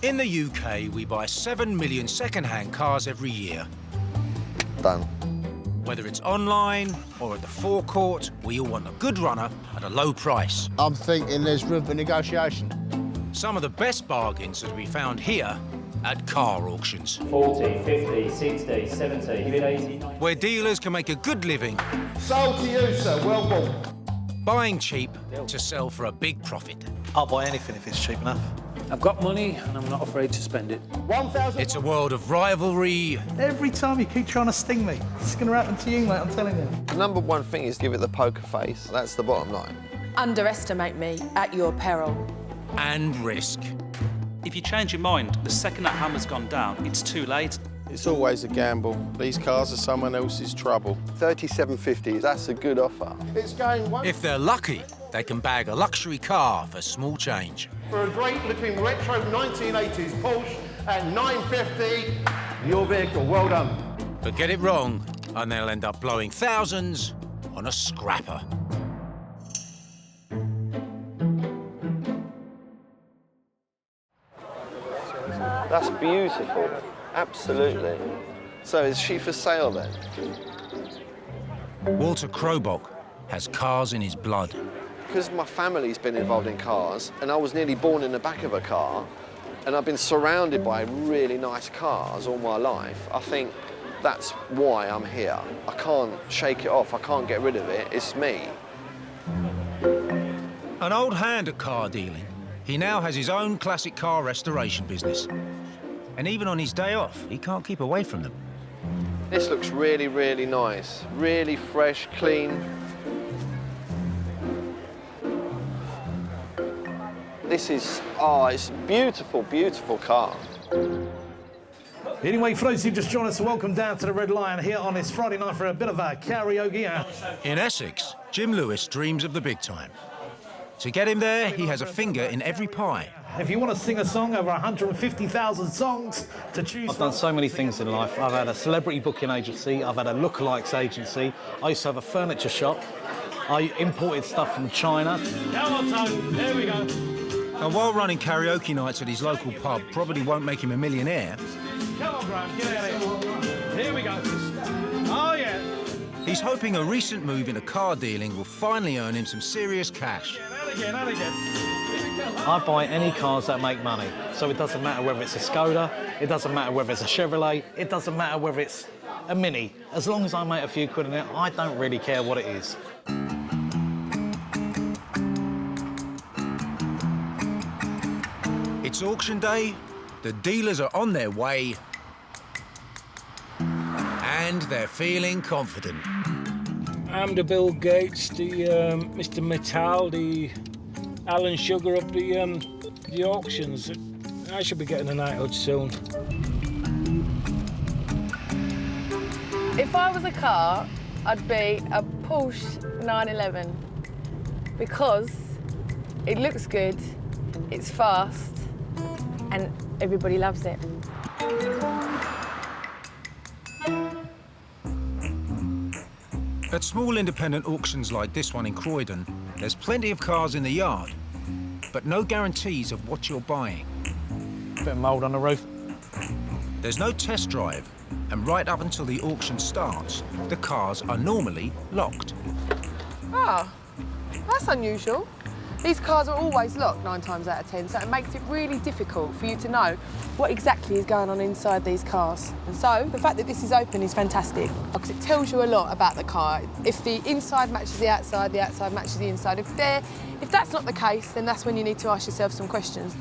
In the UK, we buy 7 million second-hand cars every year. Done. Whether it's online or at the forecourt, we all want a good runner at a low price. I'm thinking there's room for negotiation. Some of the best bargains are to be found here at car auctions. 40, 50, 60, 70, even 80, 90. Where dealers can make a good living. Sold to you, sir. Well bought. Buying cheap to sell for a big profit. I'll buy anything if it's cheap enough. I've got money and I'm not afraid to spend it. 1,000. It's a world of rivalry. Every time you keep trying to sting me, it's going to happen to you, mate, I'm telling you. The number one thing is give it the poker face. That's the bottom line. Underestimate me at your peril. And risk. If you change your mind, the second that hammer's gone down, it's too late. It's always a gamble. These cars are someone else's trouble. 37.50, that's a good offer. It's going one. If they're lucky, they can bag a luxury car for small change. For a great-looking retro 1980s Porsche at 950, your vehicle. Well done. But get it wrong, and they'll end up blowing thousands on a scrapper. That's beautiful. Absolutely. So is she for sale then? Walter Krobach has cars in his blood. Because my family's been involved in cars, and I was nearly born in the back of a car, and I've been surrounded by really nice cars all my life, I think that's why I'm here. I can't shake it off, I can't get rid of it, it's me. An old hand at car dealing, he now has his own classic car restoration business. And even on his day off, he can't keep away from them. This looks really, really nice. Really fresh, clean. This is, oh, it's a beautiful, beautiful car. Anyway, for those who just joined us, welcome down to the Red Lion here on this Friday night for a bit of a karaoke. In Essex, Jim Lewis dreams of the big time. To get him there, he has a finger in every pie. If you want to sing a song, over 150,000 songs to choose I've done so many things in life. I've had a celebrity booking agency, I've had a lookalikes agency, I used to have a furniture shop, I imported stuff from China. Come on, Tone, there we go. And while running karaoke nights at his local pub probably won't make him a millionaire, Come on, Graham, get out of here. Here we go. Oh, yeah. he's hoping a recent move into car dealing will finally earn him some serious cash. And again. I buy any cars that make money. So it doesn't matter whether it's a Skoda, it doesn't matter whether it's a Chevrolet, it doesn't matter whether it's a Mini. As long as I make a few quid in it, I don't really care what it is. It's auction day, the dealers are on their way, and they're feeling confident. I'm the Bill Gates, the Mr. Mittal, the Alan Sugar of the auctions. I should be getting a knighthood soon. If I was a car, I'd be a Porsche 911 because it looks good, it's fast, and everybody loves it. At small independent auctions like this one in Croydon, there's plenty of cars in the yard, but no guarantees of what you're buying. Bit of mould on the roof. There's no test drive, and right up until the auction starts, the cars are normally locked. Ah, that's unusual. These cars are always locked 9 times out of 10, so it makes it really difficult for you to know what exactly is going on inside these cars. And so the fact that this is open is fantastic because it tells you a lot about the car. If the inside matches the outside matches the inside. If that's not the case, then that's when you need to ask yourself some questions.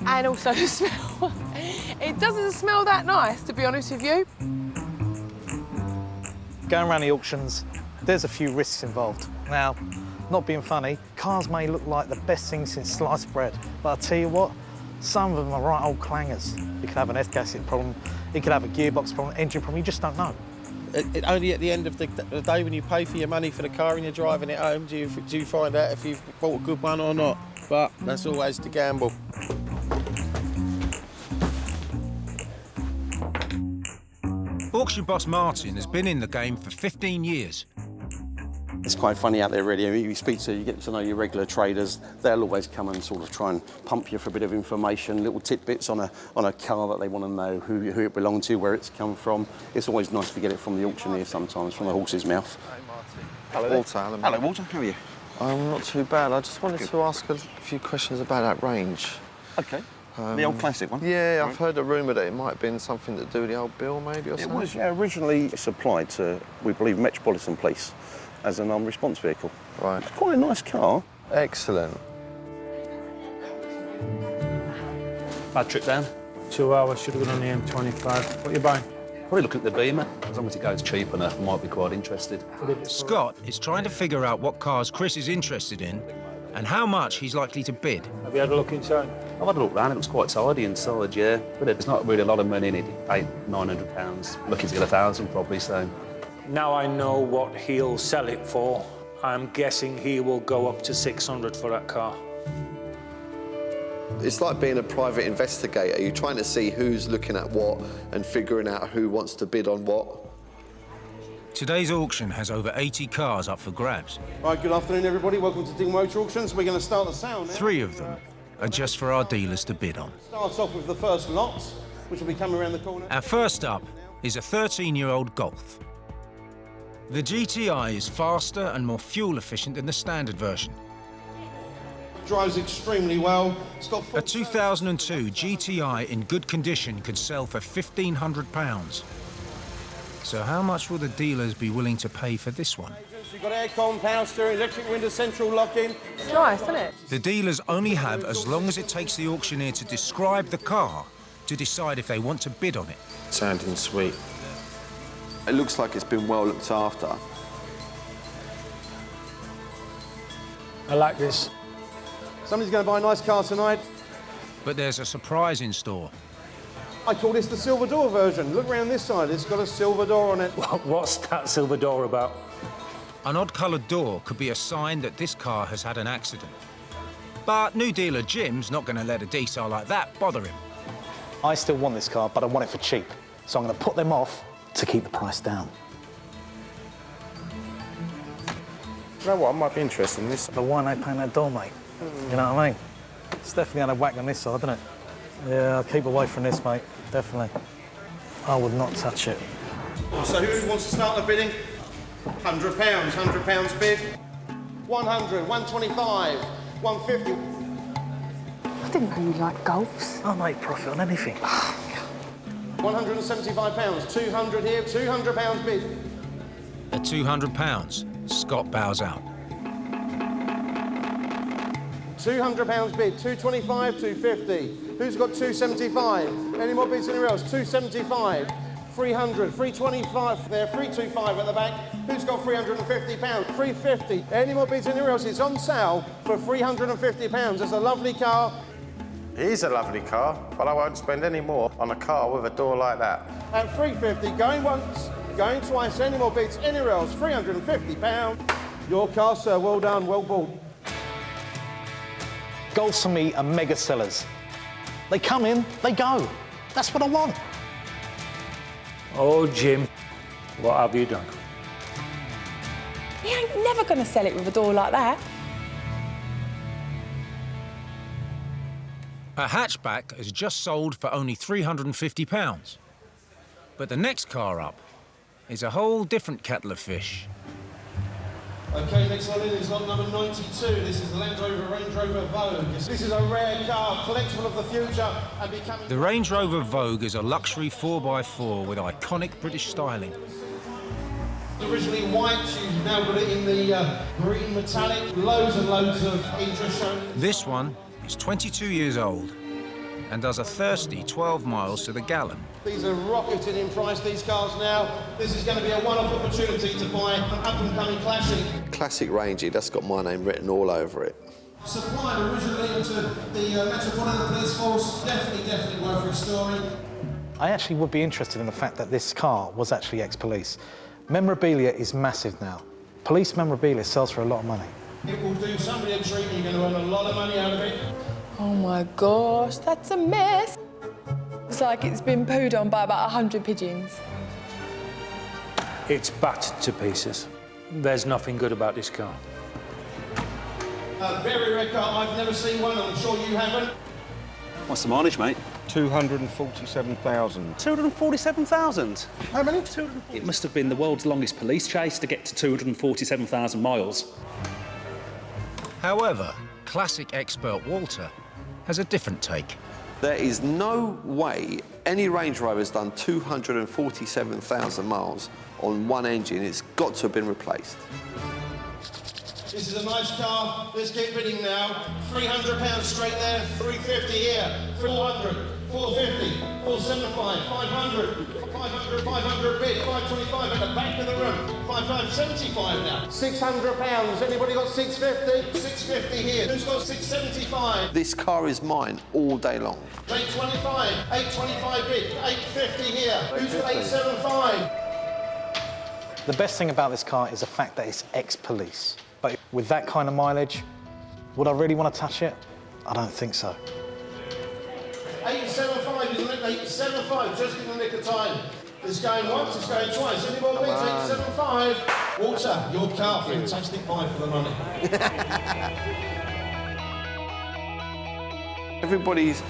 And also the smell. It doesn't smell that nice, to be honest with you. Going around the auctions, there's a few risks involved. Now, not being funny, cars may look like the best thing since sliced bread, but I'll tell you what, some of them are right old clangers. You could have an F-gasket problem, you could have a gearbox problem, engine problem, you just don't know. Only at the end of the day when you pay for your money for the car and you're driving it home do you find out if you've bought a good one or not. But that's always the gamble. Auction boss Martin has been in the game for 15 years. It's quite funny out there, really. You get to know your regular traders. They'll always come and sort of try and pump you for a bit of information, little tidbits on a car that they want to know who it belonged to, where it's come from. It's always nice to get it from the auctioneer sometimes, from the horse's mouth. Hey, Martin. Hello, Walter. Hello, Walter. How are you? I'm not too bad. I just wanted to ask a few questions about that range. OK. The old classic one? Yeah, I've heard a rumour that it might have been something to do with the old bill, maybe, or something. It was, yeah, originally supplied to, we believe, Metropolitan Police as an armed response vehicle. Right. It's quite a nice car. Excellent. Bad trip down. 2 hours, should have gone on the M25. What are you buying? Probably looking at the Beamer. As long as it goes cheap enough, I might be quite interested. Scott is trying to figure out what cars Chris is interested in and how much he's likely to bid. Have you had a look inside? I've had a look round, it looks quite tidy inside, yeah. But there's not really a lot of money in it, £800-900. Looking to get 1,000 probably, so. Now I know what he'll sell it for. I'm guessing he will go up to 600 for that car. It's like being a private investigator. You're trying to see who's looking at what and figuring out who wants to bid on what. Today's auction has over 80 cars up for grabs. Right, good afternoon, everybody. Welcome to Ding Motor Auctions. We're going to start the sale now. 3 of them are just for our dealers to bid on. Starts off with the first lot, which will be coming around the corner. Our first up is a 13-year-old Golf. The GTI is faster and more fuel efficient than the standard version. Drives extremely well. It's got A 2002 GTI in good condition could sell for £1,500. So how much will the dealers be willing to pay for this one? You've got aircon, power steering, electric window, central locking. It's nice, isn't it? The dealers only have as long as it takes the auctioneer to describe the car to decide if they want to bid on it. Sounding sweet. It looks like it's been well looked after. I like this. Somebody's going to buy a nice car tonight. But there's a surprise in store. I call this the silver door version. Look around this side, it's got a silver door on it. What's that silver door about? An odd-coloured door could be a sign that this car has had an accident. But new dealer Jim's not going to let a detail like that bother him. I still want this car, but I want it for cheap. So I'm going to put them off to keep the price down. You know what, I might be interested in this. But why don't they paint that door, mate? You know what I mean? It's definitely had a whack on this side, isn't it? Yeah, I'll keep away from this, mate. Definitely. I would not touch it. So who wants to start the bidding? £100, £100 bid. 100, 125, 150. I didn't know you liked Golfs. I make profit on anything. £175, 200 here, £200 bid. At £200, Scott bows out. £200 bid, 225, 250. Who's got 275? Any more bids anywhere else? 275, 300, 325 there, 325 at the back. Who's got £350? 350. Any more bids anywhere else? It's on sale for £350. It's a lovely car. It is a lovely car, but I won't spend any more on a car with a door like that. At 350, going once, going twice. Any more bids anywhere else? £350. Your car, sir. Well done, well bought. Golfs for me are mega sellers. They come in, they go. That's what I want. Oh, Jim, what have you done? He ain't never going to sell it with a door like that. A hatchback has just sold for only £350. But the next car up is a whole different kettle of fish. OK, next one in is lot number 92. This is the Range Rover Vogue. This is a rare car, collectible of the future, and becoming... The Range Rover Vogue is a luxury 4x4 with iconic British styling. Originally white, you've now got it in the green metallic. Loads and loads of interest shown. This one is 22 years old and does a thirsty 12 miles to the gallon. These are rocketing in price, these cars now. This is going to be a one-off opportunity to buy an up-and-coming classic. Classic Rangy, that's got my name written all over it. Supplied originally to the Metropolitan Police Force. Definitely worth restoring. I actually would be interested in the fact that this car was actually ex-police. Memorabilia is massive now. Police memorabilia sells for a lot of money. It will do somebody a treat and you're going to earn a lot of money out of it. Oh my gosh, that's a mess. It's like it's been pooed on by about 100 pigeons. It's battered to pieces. There's nothing good about this car. A very rare car. I've never seen one. I'm sure you haven't. What's the mileage, mate? 247,000. 247,000? How many? It must have been the world's longest police chase to get to 247,000 miles. However, classic expert Walter has a different take. There is no way any Range Rover's done 247,000 miles on one engine. It's got to have been replaced. This is a nice car. Let's get bidding now. £300 straight there. 350 here. 400. 450. 475. 500. 500. 500 bid. 525 at the back of the room. 575 now. £600. Anybody got 650? 650 here. Who's got 675? This car is mine all day long. 825. 825 bid. 850 here. Who's got 875? The best thing about this car is the fact that it's ex-police. But with that kind of mileage, would I really want to touch it? I don't think so. 875, isn't it? 875, just in the nick of time. It's going once, it's going twice. Any more bids? 875. Walter, your car, fantastic buy for the money. Everybody's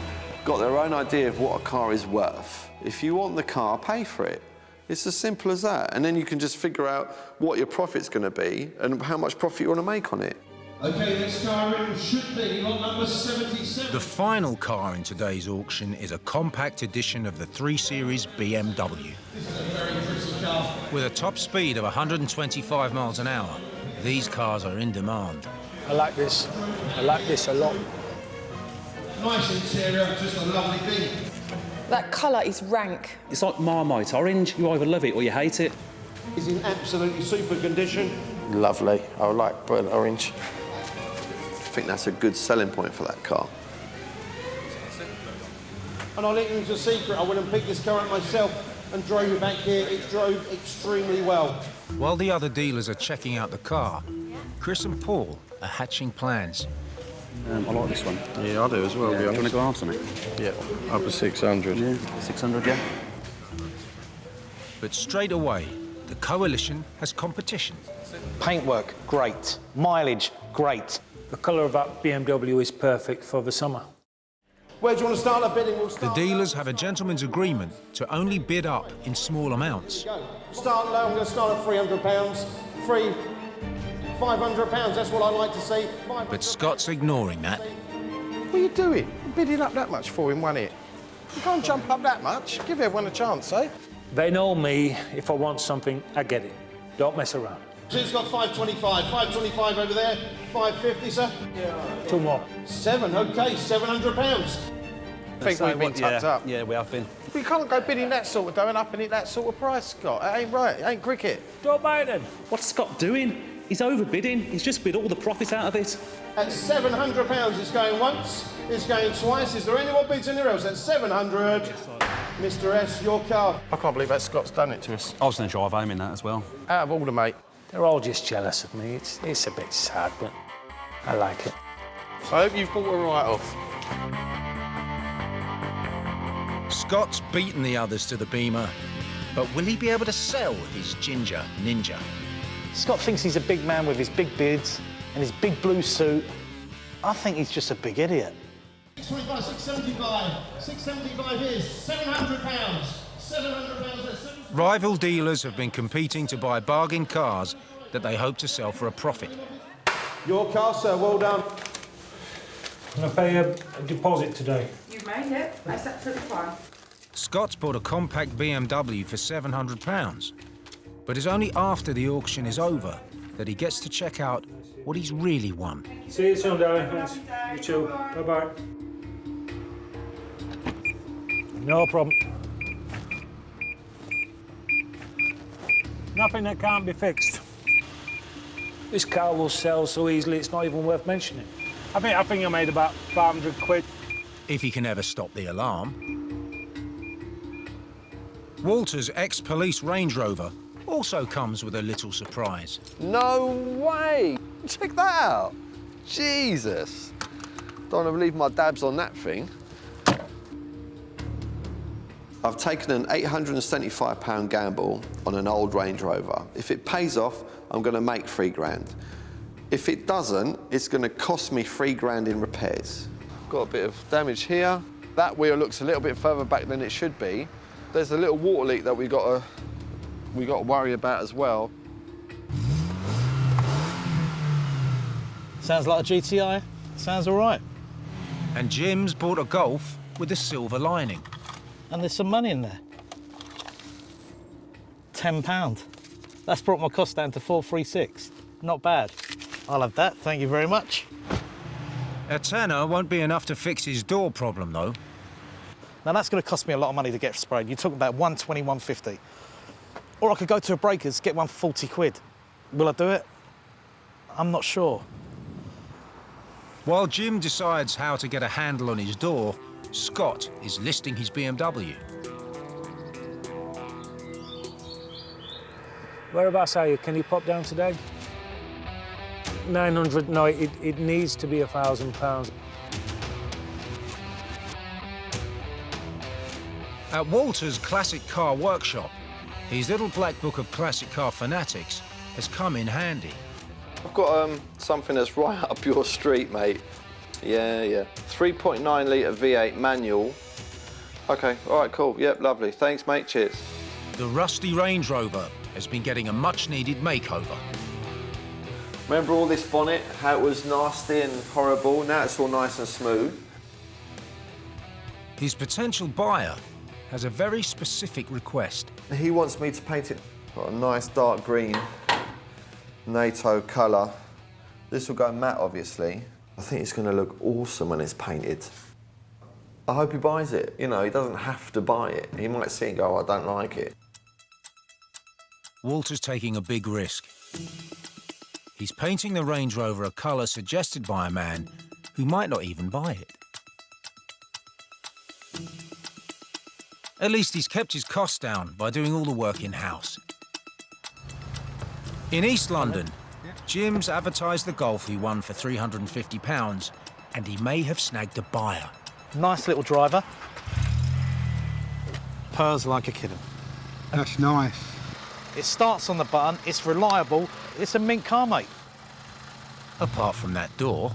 got their own idea of what a car is worth. If you want the car, pay for it. It's as simple as that. And then you can just figure out what your profit's going to be and how much profit you want to make on it. OK, next car in should be lot number 77. The final car in today's auction is a compact edition of the 3 Series BMW. This is a very pretty car. With a top speed of 125 miles an hour, these cars are in demand. I like this. I like this a lot. Nice interior, just a lovely thing. That colour is rank. It's like Marmite orange. You either love it or you hate it. It's in absolutely super condition. Lovely. I like burnt orange. I think that's a good selling point for that car. And I'll let you into a secret. I went and picked this car up myself and drove it back here. It drove extremely well. While the other dealers are checking out the car, Chris and Paul are hatching plans. I like this one. Yeah, I do as well. Do you want to go after me? Yeah, up to 600. Yeah, 600, yeah. But straight away, the coalition has competition. Paintwork, great. Mileage, great. The colour of that BMW is perfect for the summer. Where do you want to start the bidding? We'll The start dealers have a gentleman's agreement to only bid up in small amounts. Start low. I'm going to start at £300. Free. £500. That's what I like to see. But Scott's ignoring that. What are you doing? You're bidding up that much for him, wasn't it? You can't jump up that much. Give everyone a chance, eh? They know me. If I want something, I get it. Don't mess around. Who's got 525? 525 over there. 550, sir. 2 more. 7. OK, £700. I think we've been tucked up. Yeah, we have been. We can't go bidding that sort of dough and upping it that sort of price, Scott. That ain't right. It ain't cricket. Don't buy it then. What's Scott doing? He's overbidding. He's just bid all the profit out of it. At £700, it's going once, it's going twice. Is there any more bids anywhere else? At 700. Mr S, your car. I can't believe that Scott's done it to us. I was going to drive home in that as well. Out of order, mate. They're all just jealous of me. It's a bit sad, but I like it. I hope you've bought a write-off. Scott's beaten the others to the Beamer, but will he be able to sell his Ginger Ninja? Scott thinks he's a big man with his big beards and his big blue suit. I think he's just a big idiot. 625, 675. 675 is £700. £700. Rival dealers have been competing to buy bargain cars that they hope to sell for a profit. Your car, sir. Well done. Can I pay a deposit today? You've made it. That's absolutely fine. Scott's bought a compact BMW for £700, but it's only after the auction is over that he gets to check out what he's really won. See you soon, darling. Thanks. You too. Bye-bye. No problem. Nothing that can't be fixed. This car will sell so easily it's not even worth mentioning. I think I made about 500 quid. If he can ever stop the alarm. Walter's ex-police Range Rover also comes with a little surprise. No way! Check that out. Jesus. Don't want to believe my dab's on that thing. I've taken an £875 gamble on an old Range Rover. If it pays off, I'm going to make 3 grand. If it doesn't, it's going to cost me 3 grand in repairs. Got a bit of damage here. That wheel looks a little bit further back than it should be. There's a little water leak that we got to worry about as well. Sounds like a GTI. Sounds all right. And Jim's bought a Golf with a silver lining. And there's some money in there. £10. That's brought my cost down to 436. Not bad. I'll have that, thank you very much. A tenner won't be enough to fix his door problem, though. Now, that's going to cost me a lot of money to get sprayed. You're talking about 120, 150. Or I could go to a breakers, get one for 40 quid. Will I do it? I'm not sure. While Jim decides how to get a handle on his door, Scott is listing his BMW. Whereabouts are you? Can you pop down today? 900, no, it needs to be £1,000. At Walter's Classic Car Workshop, his little black book of classic car fanatics has come in handy. I've got something that's right up your street, mate. Yeah. 3.9 litre V8 manual. OK, all right, cool. Yep, lovely. Thanks, mate. Cheers. The rusty Range Rover has been getting a much-needed makeover. Remember all this bonnet, how it was nasty and horrible? Now it's all nice and smooth. His potential buyer has a very specific request. He wants me to paint it got a nice dark green NATO colour. This will go matte, obviously. I think it's going to look awesome when it's painted. I hope he buys it. You know, he doesn't have to buy it. He might see it and go, oh, I don't like it. Walter's taking a big risk. He's painting the Range Rover a colour suggested by a man who might not even buy it. At least he's kept his costs down by doing all the work in-house. In East London, Jim's advertised the Golf he won for £350, and he may have snagged a buyer. Nice little driver. Purrs like a kitten. That's nice. It starts on the button, it's reliable, it's a mint car, mate. Apart from that door.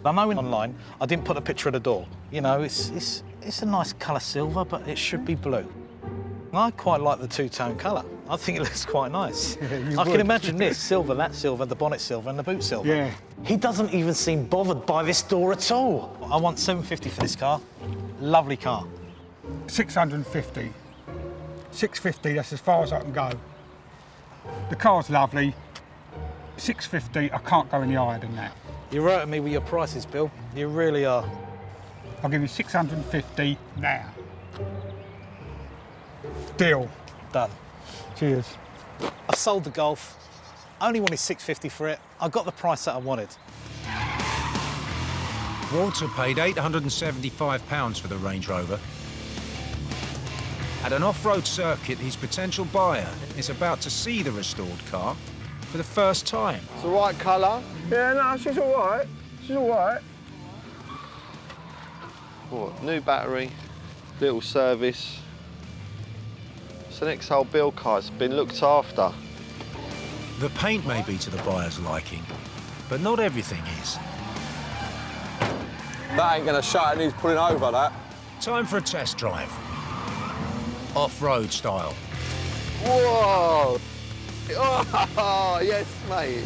I know online I didn't put a picture of the door. You know, it's a nice colour silver, but it should be blue. I quite like the two-tone colour. I think it looks quite nice. I can imagine this, silver, that silver, the bonnet silver and the boot silver. Yeah. He doesn't even seem bothered by this door at all. I want $750 for this car. Lovely car. 650. 650, that's as far as I can go. The car's lovely. 650, I can't go any higher than that. You're hurting me with your prices, Bill. You really are. I'll give you 650 now. Deal. Done. Cheers. I've sold the Golf. I only wanted $650 for it. I got the price that I wanted. Walter paid £875 for the Range Rover. At an off-road circuit, his potential buyer is about to see the restored car for the first time. It's the right colour. Yeah, no, she's all right. She's all right. What, new battery, little service. It's an ex-old Bill car. It's been looked after. The paint may be to the buyer's liking, but not everything is. That ain't gonna shut and he's pulling over, that. Time for a test drive. Off-road style. Whoa! Oh, yes, mate.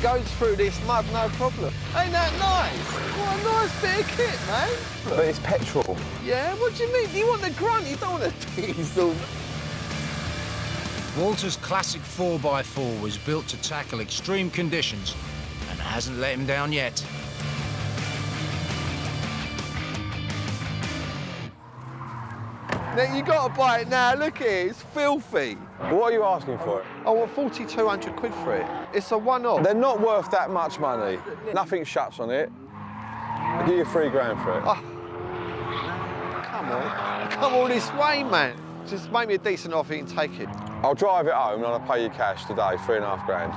Goes through this mud, no problem. Ain't that nice? What a nice bit of kit, man. But it's petrol. Yeah, what do you mean? You want the grunt, you don't want a diesel. Walter's classic 4x4 was built to tackle extreme conditions and hasn't let him down yet. Now, you got to buy it now. Look at it, it's filthy. What are you asking for it? I want 4,200 quid for it. It's a one-off. They're not worth that much money. Nothing shuts on it. I'll give you 3 grand for it. Oh. Come on. Come all this way, man. Just make me a decent offer, you can take it. I'll drive it home and I'll pay you cash today, 3.5 grand.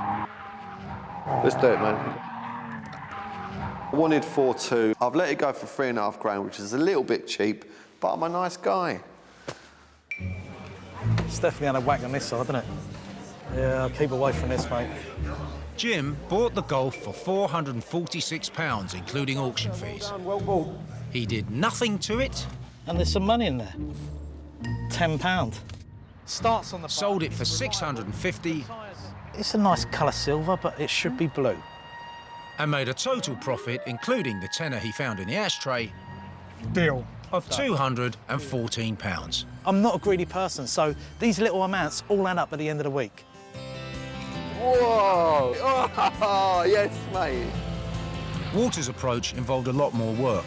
Let's do it, man. I wanted 4.2. I've let it go for 3.5 grand, which is a little bit cheap, but I'm a nice guy. It's definitely had a whack on this side, isn't it? Yeah, keep away from this, mate. Jim bought the Golf for £446, including auction fees. Well bought. He did nothing to it. And there's some money in there. £10. Starts on the Sold it for $650 It's a nice colour silver, but it should be blue. and made a total profit, including the tenner he found in the ashtray, Deal. of £214. I'm not a greedy person, so these little amounts all add up at the end of the week. Whoa! Oh, yes, mate. Walter's approach involved a lot more work.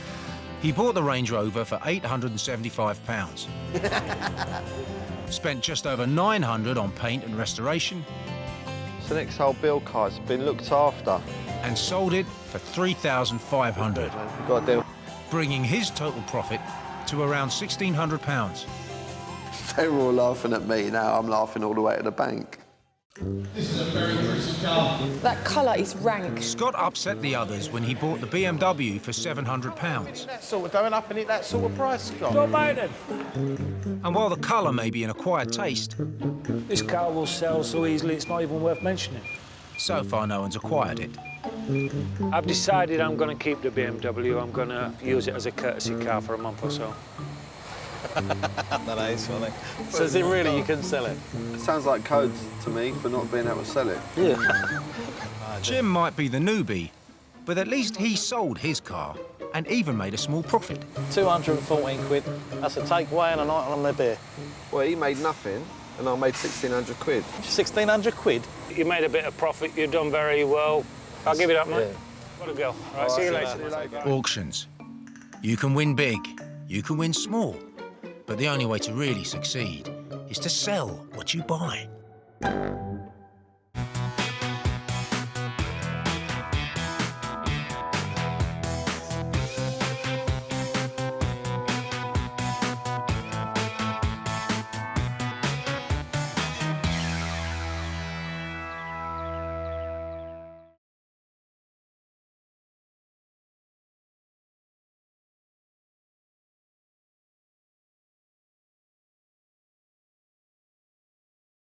He bought the Range Rover for £875. Spent just over £900 on paint and restoration. It's an ex-old build car. It's been looked after. And sold it for £3,500, You've got to deal. bringing his total profit to around £1,600. They were all laughing at me. Now I'm laughing all the way to the bank. That colour is rank. Scott upset the others when he bought the BMW for £700. That sort of going up in it, that sort of price, Scott. Go buy them. And while the colour may be an acquired taste, This car will sell so easily it's not even worth mentioning. so far no one's acquired it. I've decided I'm going to keep the BMW. I'm going to use it as a courtesy car for a month or so. That is funny. So is it really you couldn't sell it? It sounds like codes to me for not being able to sell it. Yeah. Jim might be the newbie, but at least he sold his car and even made a small profit. 214 quid. That's a takeaway and a night on the beer. Well, he made nothing, and I made 1,600 quid. 1,600 quid? You made a bit of profit. You've done very well. I'll give it up, mate. What a go. Right, see you later. Auctions. You can win big, you can win small, but the only way to really succeed is to sell what you buy.